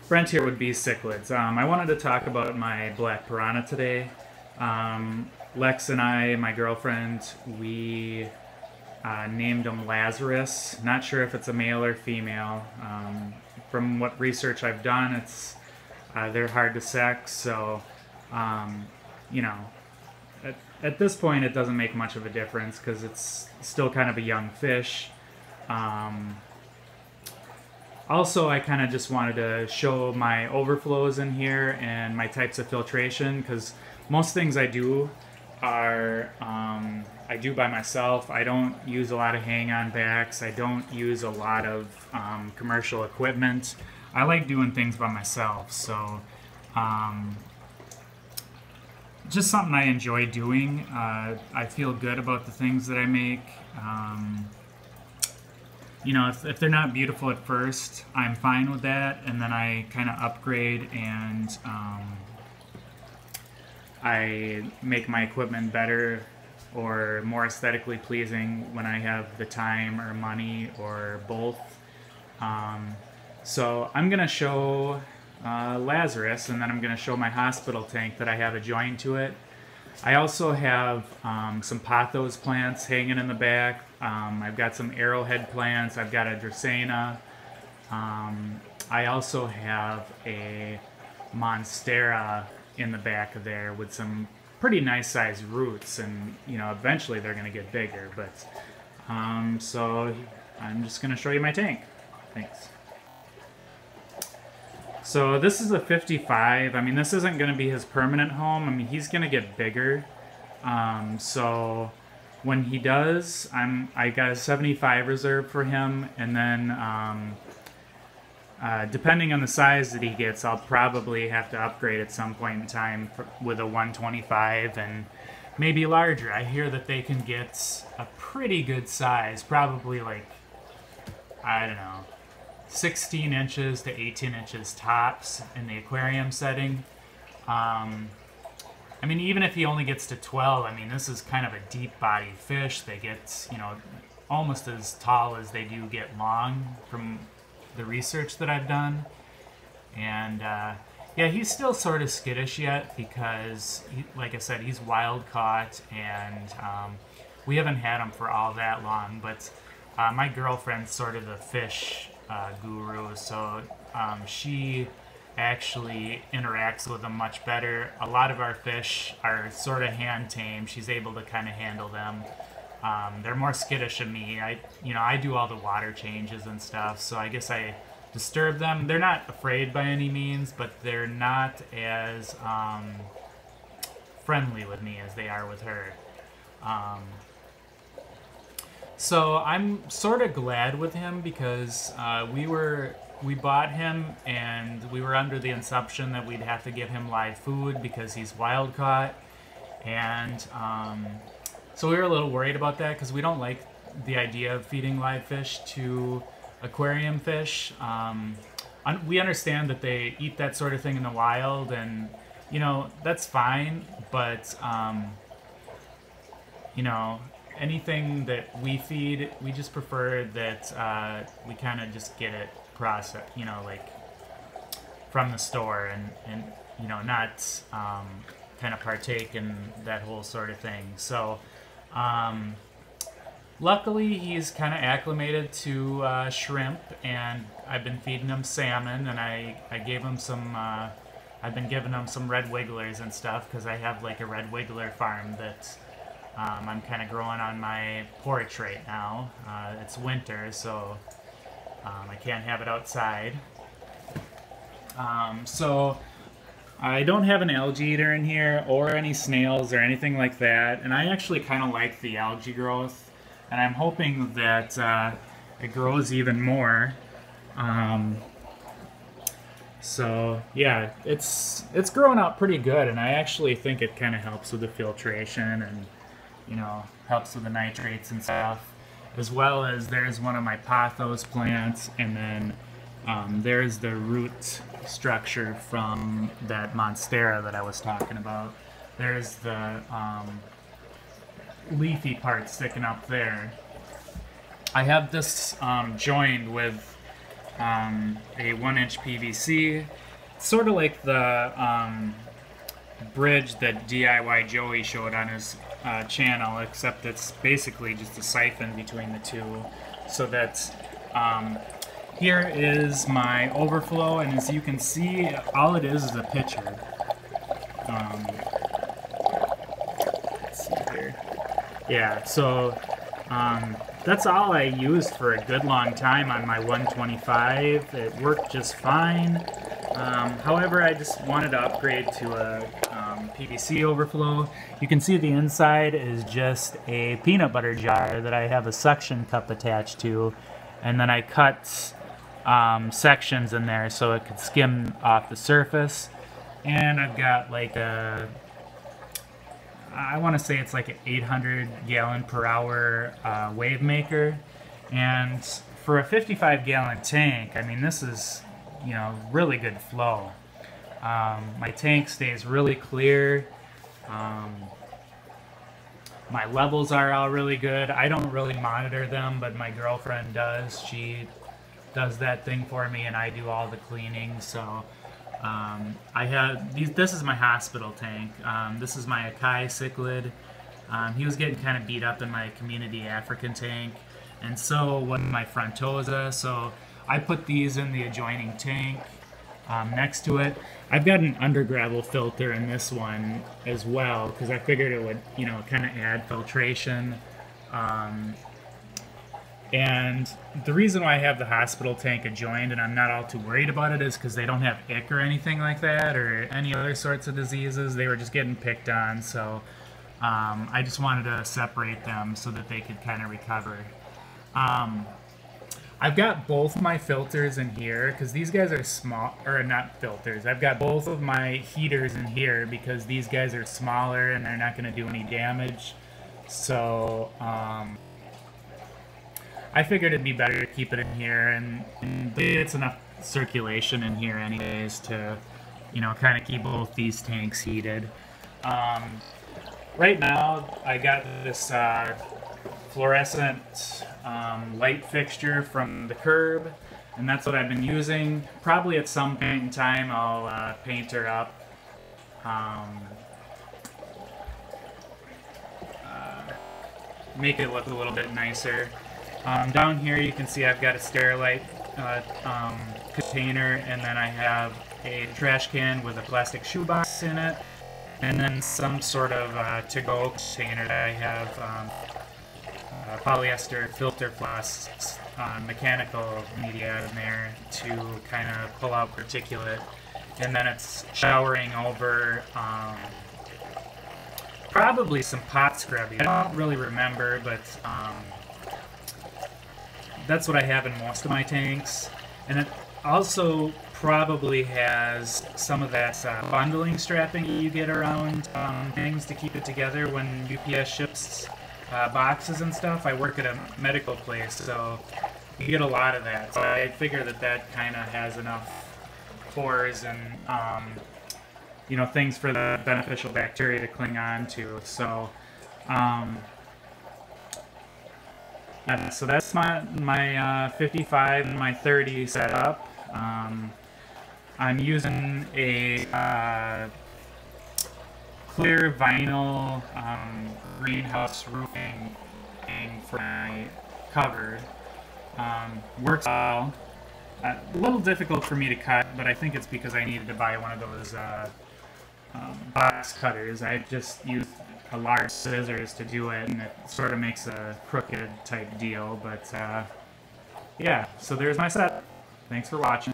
Brent here with Bee Cichlids. I wanted to talk about my black piranha today. Lex and I, my girlfriend, we named him Lazarus. Not sure if it's a male or female. From what research I've done, they're hard to sex, so you know, at this point it doesn't make much of a difference because it's still kind of a young fish. Also, I kind of just wanted to show my overflows in here and my types of filtration, because most things I do are I do by myself. I don't use a lot of hang-on backs. I don't use a lot of commercial equipment. I like doing things by myself, so just something I enjoy doing. I feel good about the things that I make. You know, if they're not beautiful at first, I'm fine with that, and then I kind of upgrade and I make my equipment better or more aesthetically pleasing when I have the time or money or both. So I'm going to show Lazarus, and then I'm going to show my hospital tank that I have adjoined to it. I also have some pothos plants hanging in the back. I've got some arrowhead plants. I've got a dracaena. I also have a monstera in the back of there with some pretty nice sized roots, and you know, eventually they're going to get bigger. But so I'm just going to show you my tank. Thanks. So this is a 55. I mean, this isn't going to be his permanent home. I mean, he's going to get bigger. So when he does, I got a 75 reserved for him, and then depending on the size that he gets, I'll probably have to upgrade at some point in time with a 125 and maybe larger. I hear that they can get a pretty good size, probably like, I don't know, 16 inches to 18 inches tops in the aquarium setting. I mean, even if he only gets to 12, I mean, this is kind of a deep-bodied fish. They get, you know, almost as tall as they do get long from the research that I've done. And, yeah, he's still sort of skittish yet because, like I said, he's wild-caught, and we haven't had him for all that long. But my girlfriend's sort of the fish guru, so she actually interacts with them much better. A lot of our fish are sort of hand tamed. She's able to kind of handle them. They're more skittish than me. I do all the water changes and stuff, so I guess I disturb them. They're not afraid by any means, but they're not as friendly with me as they are with her. So I'm sort of glad with him because we bought him and we were under the assumption that we'd have to give him live food because he's wild caught, and so we were a little worried about that because we don't like the idea of feeding live fish to aquarium fish. We understand that they eat that sort of thing in the wild, and you know, that's fine, but you know, anything that we feed, we just prefer that we kind of just get it processed, you know, like from the store, and you know, not kind of partake in that whole sort of thing. So luckily he's kind of acclimated to shrimp, and I've been feeding him salmon, and I gave him some I've been giving him some red wigglers and stuff because I have like a red wiggler farm that I'm kind of growing on my porch right now. It's winter, so I can't have it outside. So I don't have an algae eater in here or any snails or anything like that, and I actually kind of like the algae growth, and I'm hoping that it grows even more. So yeah, it's growing out pretty good, and I actually think it kind of helps with the filtration and, you know, helps with the nitrates and stuff, as well as there's one of my pothos plants, and then there's the root structure from that monstera that I was talking about. There's the leafy part sticking up there. I have this joined with a 1-inch PVC. It's sort of like the bridge that DIY Joey showed on his channel, except it's basically just a siphon between the two. So that's here is my overflow, and as you can see, all it is a pitcher. Let's see here. Yeah, so that's all I used for a good long time on my 125. It worked just fine. However, I just wanted to upgrade to a PVC overflow. You can see the inside is just a peanut butter jar that I have a suction cup attached to, and then I cut sections in there so it could skim off the surface. And I've got like a, I want to say it's like an 800 gallon per hour wave maker. And for a 55 gallon tank, I mean, this is, you know, really good flow. My tank stays really clear. My levels are all really good. I don't really monitor them, but my girlfriend does. She does that thing for me, and I do all the cleaning. So I have these. This is my hospital tank. This is my Akai cichlid. He was getting kind of beat up in my community African tank, and so was my frontosa. So I put these in the adjoining tank next to it. I've got an undergravel filter in this one as well because I figured it would, you know, kind of add filtration. And the reason why I have the hospital tank adjoined and I'm not all too worried about it is because they don't have ick or anything like that or any other sorts of diseases. They were just getting picked on, so I just wanted to separate them so that they could kind of recover. I've got both my filters in here because these guys are small, or not filters. I've got both of my heaters in here because these guys are smaller and they're not going to do any damage. So I figured it'd be better to keep it in here, and it's enough circulation in here anyways to, you know, kind of keep both these tanks heated. Right now I got this fluorescent light fixture from the curb, and that's what I've been using. Probably at some point in time I'll paint her up. Make it look a little bit nicer. Down here you can see I've got a Sterilite container, and then I have a trash can with a plastic shoebox in it, and then some sort of to-go container that I have polyester filter floss mechanical media in there to kind of pull out particulate, and then it's showering over probably some pot scrubbing. I don't really remember, but that's what I have in most of my tanks. And it also probably has some of that bundling strapping you get around things to keep it together when UPS ships boxes and stuff. I work at a medical place, so you get a lot of that. So I figure that that kind of has enough pores and you know, things for the beneficial bacteria to cling on to. So so that's my 55 and my 30 setup. I'm using a clear vinyl greenhouse roofing thing for my cover. Works well. A little difficult for me to cut, but I think it's because I needed to buy one of those box cutters. I just used a large scissors to do it, and it sort of makes a crooked type deal. But yeah, so there's my set. Thanks for watching.